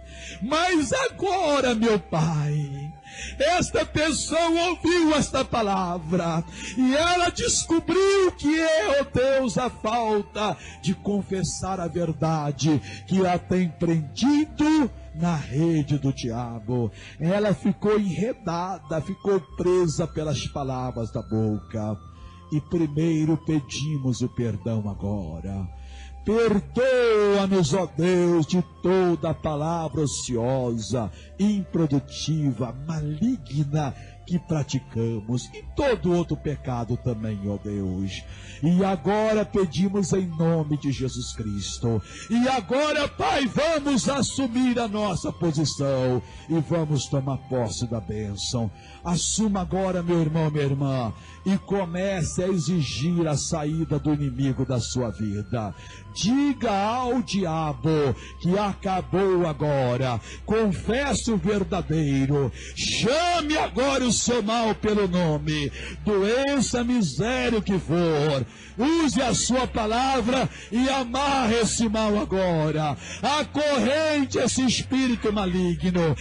Mas agora, meu Pai, esta pessoa ouviu esta palavra, e ela descobriu que é, ó Deus, a falta de confessar a verdade, que a tem prendido na rede do diabo. Ela ficou enredada, ficou presa pelas palavras da boca, e primeiro pedimos o perdão agora. Perdoa-nos, ó Deus, de toda palavra ociosa, improdutiva, maligna que praticamos, e todo outro pecado também, ó Deus. E agora pedimos em nome de Jesus Cristo. E agora, Pai, vamos assumir a nossa posição e vamos tomar posse da bênção. Assuma agora, meu irmão, minha irmã, e comece a exigir a saída do inimigo da sua vida. Diga ao diabo que acabou agora. Confesse o verdadeiro. Chame agora o seu mal pelo nome. Doença, miséria, o que for. Use a sua palavra e amarre esse mal agora. Acorrente esse espírito maligno,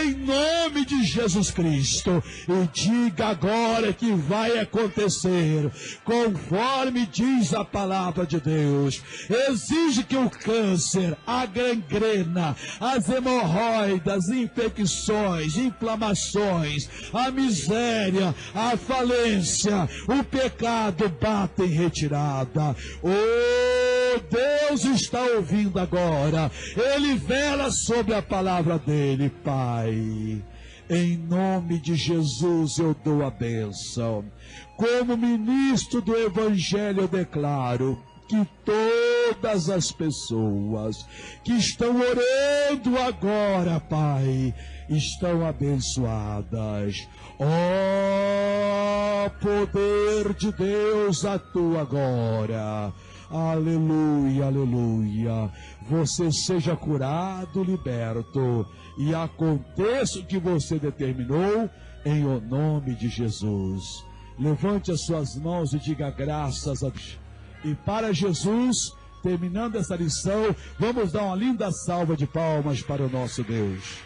em nome de Jesus Cristo. E diga agora que vai acontecer, conforme diz a palavra de Deus. Exige que o câncer, a gangrena, as hemorroidas, infecções, inflamações, a miséria, a falência, o pecado batem em retirada. Oh, Deus está ouvindo agora. Ele vela sobre a palavra dele, Pai. Em nome de Jesus eu dou a bênção. Como ministro do Evangelho eu declaro que todas as pessoas que estão orando agora, Pai, estão abençoadas. Ó, poder de Deus, atua agora. Aleluia, aleluia. Você seja curado, liberto, e aconteça o que você determinou, em o nome de Jesus. Levante as suas mãos e diga graças a Deus. E para Jesus, terminando essa lição, vamos dar uma linda salva de palmas para o nosso Deus.